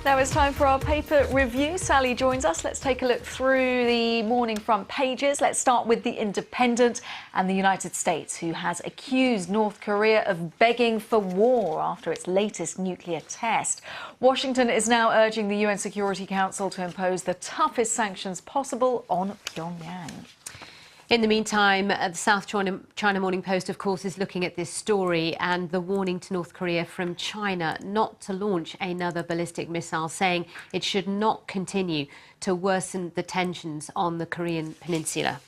Now it's time for our paper review. Sally joins us. Let's take a look through the morning front pages. Let's start with The Independent and the United States, who has accused North Korea of begging for war after its latest nuclear test. Washington is now urging the UN Security Council to impose the toughest sanctions possible on Pyongyang. In the meantime, the South China Morning Post, of course, is looking at this story and the warning to North Korea from China not to launch another ballistic missile, saying it should not continue to worsen the tensions on the Korean peninsula.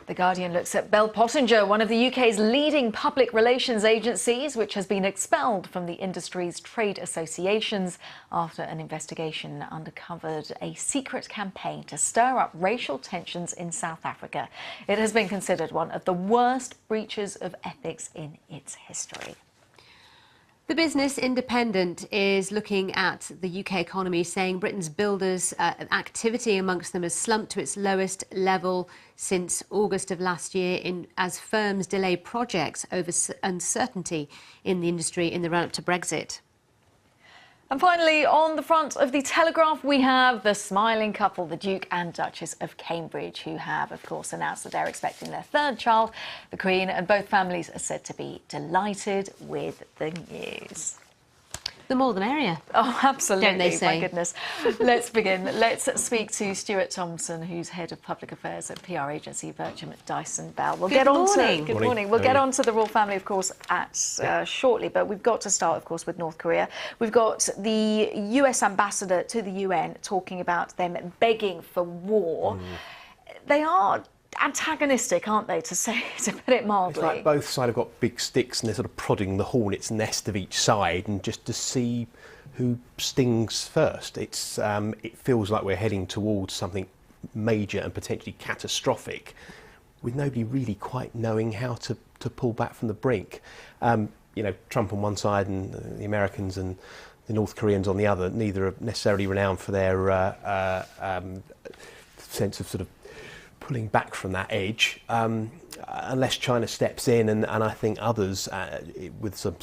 The Guardian looks at Bell Pottinger, one of the UK's leading public relations agencies, which has been expelled from the industry's trade associations after an investigation uncovered a secret campaign to stir up racial tensions in South Africa. It has been considered one of the worst breaches of ethics in its history. The Business Independent is looking at the UK economy, saying Britain's builders' activity amongst them has slumped to its lowest level since August of last year as firms delay projects over uncertainty in the industry in the run-up to Brexit. And finally, on the front of the Telegraph, we have the smiling couple, the Duke and Duchess of Cambridge, who have, of course, announced that they're expecting their third child. The Queen and both families are said to be delighted with the news. The more the merrier. Oh, absolutely. Don't they say? My goodness. Let's begin. Let's speak to Stuart Thompson, who's head of public affairs at PR agency Bircham Dyson Bell. Good morning. Good morning. We'll get on to the royal family, of course, shortly, but we've got to start, of course, with North Korea. We've got the US ambassador to the UN talking about them begging for war. They are antagonistic, aren't they, to put it mildly? It's like both sides have got big sticks and they're sort of prodding the hornet's nest of each side, and just to see who stings first. It feels like we're heading towards something major and potentially catastrophic, with nobody really quite knowing how to pull back from the brink. You know, Trump on one side and the Americans and the North Koreans on the other, neither are necessarily renowned for their sense of sort of pulling back from that edge, unless China steps in and I think others with some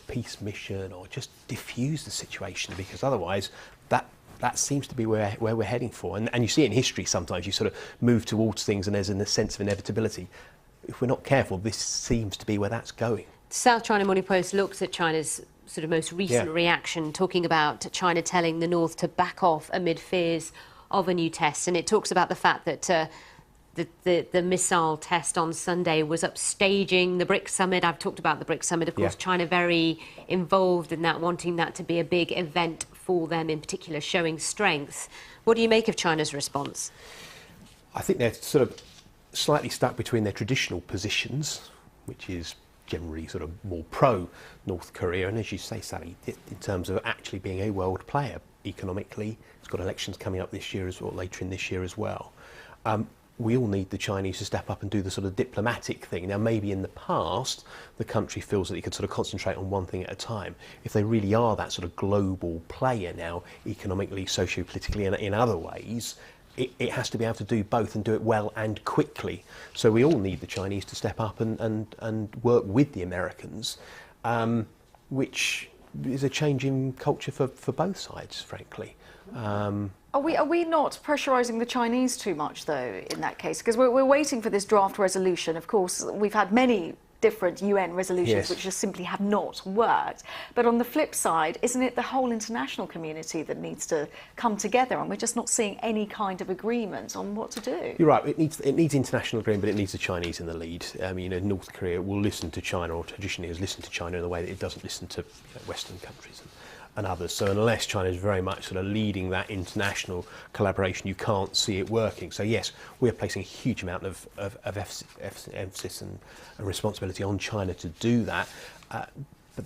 peace mission, or just diffuse the situation, because otherwise that seems to be where we're heading for. And you see in history sometimes you sort of move towards things and there's a sense of inevitability. If we're not careful, this seems to be where that's going. South China Morning Post looks at China's sort of most recent reaction, talking about China telling the North to back off amid fears of a new test. And it talks about the fact that the missile test on Sunday was upstaging the BRICS summit. I've talked about the BRICS summit. Of course, China very involved in that, wanting that to be a big event for them in particular, showing strength. What do you make of China's response? I think they're sort of slightly stuck between their traditional positions, which is generally sort of more pro-North Korea, and as you say, Sally, in terms of actually being a world player economically. It's got elections coming up this year or later in this year as well. We all need the Chinese to step up and do the sort of diplomatic thing. Now, maybe in the past, the country feels that it could sort of concentrate on one thing at a time. If they really are that sort of global player now, economically, socio-politically, and in other ways, it has to be able to do both and do it well and quickly. So we all need the Chinese to step up and work with the Americans, which is a change in culture for both sides, frankly. Are we not pressurising the Chinese too much, though, in that case? Because we're waiting for this draft resolution. Of course, we've had many different UN resolutions which just simply have not worked. But on the flip side, isn't it the whole international community that needs to come together? And we're just not seeing any kind of agreement on what to do. You're right. It needs international agreement, but it needs the Chinese in the lead. You know, North Korea will listen to China, or traditionally has listened to China in the way that it doesn't listen to Western countries and others. So unless China is very much sort of leading that international collaboration, you can't see it working. So yes, we're placing a huge amount of emphasis and responsibility on China to do that. But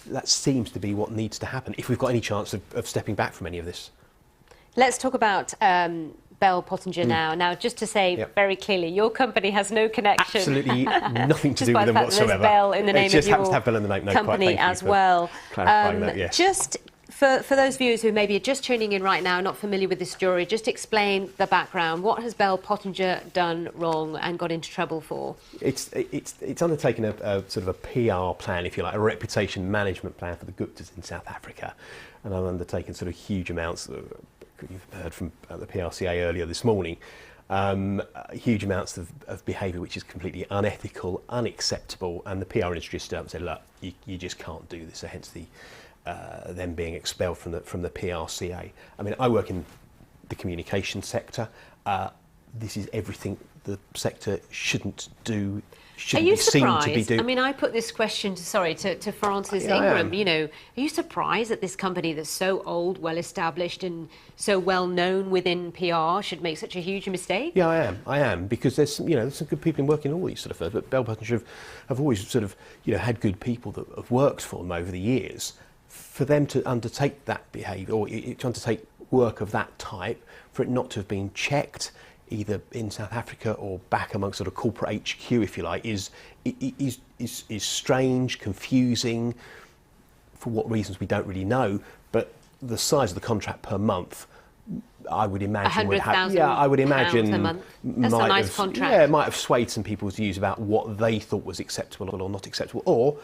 that seems to be what needs to happen if we've got any chance of stepping back from any of this. Let's talk about Bell Pottinger now. Now, just to say very clearly, your company has no connection. Absolutely nothing to do with them whatsoever. Bell in the name it just of your happens to have Bell in the name. No, company as well. Clarifying that, yes. Just For those viewers who maybe are just tuning in right now, not familiar with this story, just explain the background. What has Bell Pottinger done wrong and got into trouble for? It's undertaken a sort of a PR plan, if you like, a reputation management plan for the Guptas in South Africa, and I've undertaken sort of huge amounts. You've heard from the PRCA earlier this morning. Huge amounts of behaviour which is completely unethical, unacceptable, and the PR industry stood up and said, look, you just can't do this. So hence them being expelled from the PRCA. I mean, I work in the communication sector. This is everything the sector shouldn't be seen to be doing. I mean, I put this question to Francis Ingram. You know, are you surprised that this company that's so old, well established, and so well known within PR should make such a huge mistake? Yeah, I am, because there's some good people working in all these sort of firms. But Bell Pottinger have always sort of had good people that have worked for them over the years. For them to undertake that behaviour, or to undertake work of that type, for it not to have been checked either in South Africa or back amongst sort of corporate HQ, if you like, is strange, confusing. For what reasons we don't really know, but the size of the contract per month, I would imagine would have. Yeah, I would imagine. A month. That's a nice contract. Yeah, it might have swayed some people's views about what they thought was acceptable or not acceptable, or,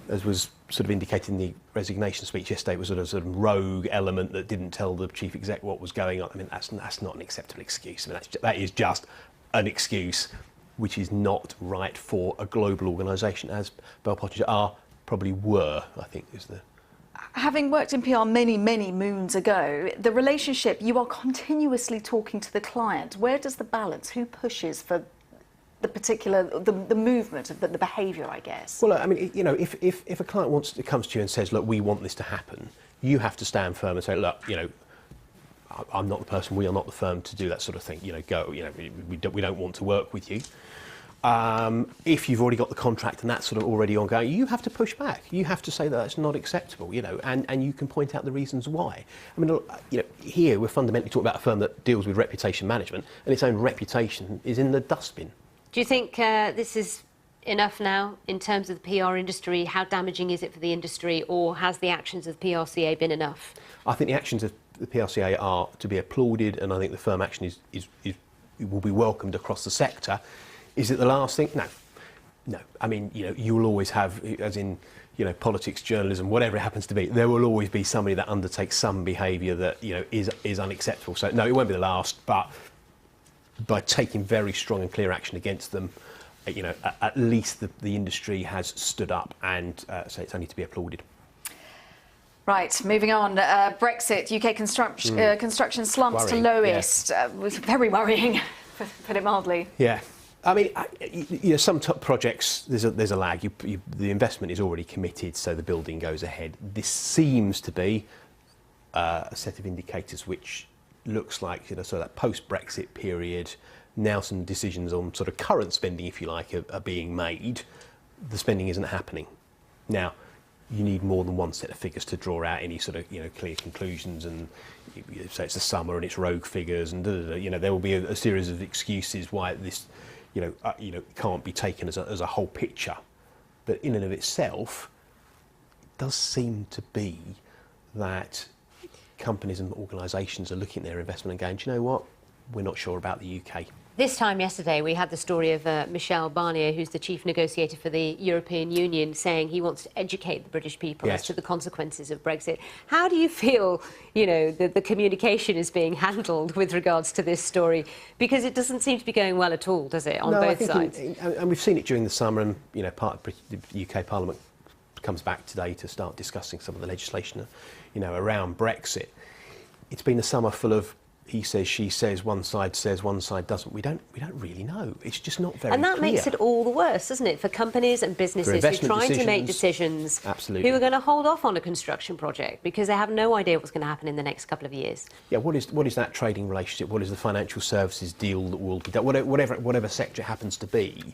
as was sort of indicated in the resignation speech yesterday, was sort of rogue element that didn't tell the chief exec what was going on. I mean, that's not an acceptable excuse. I mean, that is just an excuse which is not right for a global organisation, as Bell Pottinger probably were, I think, is the... Having worked in PR many, many moons ago, the relationship, you are continuously talking to the client. Where does the balance, who pushes for the particular, the movement of the behaviour, I guess? Well, I mean, if a client comes to you and says, look, we want this to happen, you have to stand firm and say, look, I'm not the person, we are not the firm to do that sort of thing. Go. We don't want to work with you. If you've already got the contract and that's sort of already ongoing, you have to push back. You have to say that that's not acceptable, and you can point out the reasons why. I mean, here we're fundamentally talking about a firm that deals with reputation management, and its own reputation is in the dustbin. Do you think this is enough now in terms of the PR industry? How damaging is it for the industry, or has the actions of the PRCA been enough? I think the actions of the PRCA are to be applauded, and I think the firm action will be welcomed across the sector. Is it the last thing? No. I mean, you will always have, as in, politics, journalism, whatever it happens to be, there will always be somebody that undertakes some behaviour that, is unacceptable. So, no, it won't be the last, but by taking very strong and clear action against them, at least the industry has stood up, and so it's only to be applauded. Right, moving on. Brexit, UK construction slumps to lowest. Yeah. Was very worrying, put it mildly. Yeah. I mean, some top projects, there's a lag. The investment is already committed, so the building goes ahead. This seems to be a set of indicators which looks like, sort of that post-Brexit period, now some decisions on sort of current spending, if you like, are being made. The spending isn't happening. Now, you need more than one set of figures to draw out any sort of, clear conclusions, and so it's the summer and it's rogue figures, and there will be a series of excuses why this, can't be taken as a whole picture. But in and of itself, it does seem to be that companies and organisations are looking at their investment and going, do you know what? We're not sure about the UK. This time yesterday, we had the story of Michel Barnier, who's the chief negotiator for the European Union, saying he wants to educate the British people as to the consequences of Brexit. How do you feel, the communication is being handled with regards to this story? Because it doesn't seem to be going well at all, does it, on both sides? And we've seen it during the summer, and part of the UK Parliament comes back today to start discussing some of the legislation, around Brexit. It's been a summer full of he says, she says, one side doesn't. We don't really know. It's just not very clear. And that makes it all the worse, doesn't it, for companies and businesses who are trying to make decisions, absolutely, who are going to hold off on a construction project because they have no idea what's going to happen in the next couple of years. Yeah, what is that trading relationship? What is the financial services deal that will be done? Whatever sector it happens to be.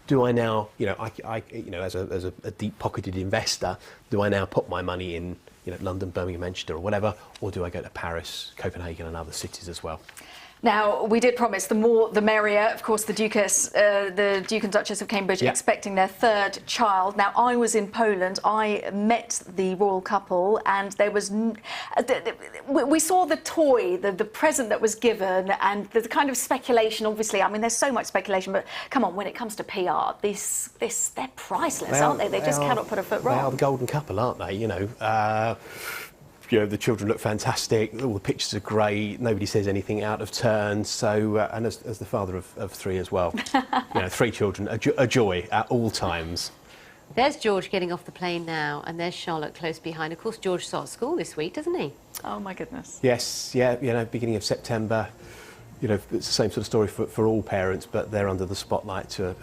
Do I now, as a deep-pocketed investor, do I now put my money in, London, Birmingham, Manchester, or whatever, or do I go to Paris, Copenhagen, and other cities as well? Now, we did promise the more the merrier. Of course, the Duke and Duchess of Cambridge expecting their third child. Now, I was in Poland. I met the royal couple, and there was we saw the toy, the present that was given, and the kind of speculation. Obviously, I mean, there's so much speculation, but come on, when it comes to PR, they're priceless, aren't they? They just cannot put a foot wrong. They are the golden couple, aren't they? You know, the children look fantastic. All the pictures are great. Nobody says anything out of turn. So, and as the father of three as well, you know, three children, a joy at all times. There's George getting off the plane now, and there's Charlotte close behind. Of course, George starts school this week, doesn't he? Oh my goodness. Yes, yeah, you know, beginning of September. You know, it's the same sort of story for all parents, but they're under the spotlight to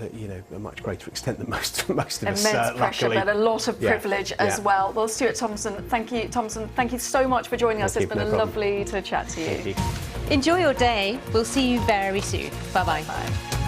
a much greater extent than most of us. Immense pressure, luckily. but a lot of privilege as well. Well, Stuart Thomson, thank you so much for joining us. It's been lovely to chat to you. Enjoy your day. We'll see you very soon. Bye-bye. Bye.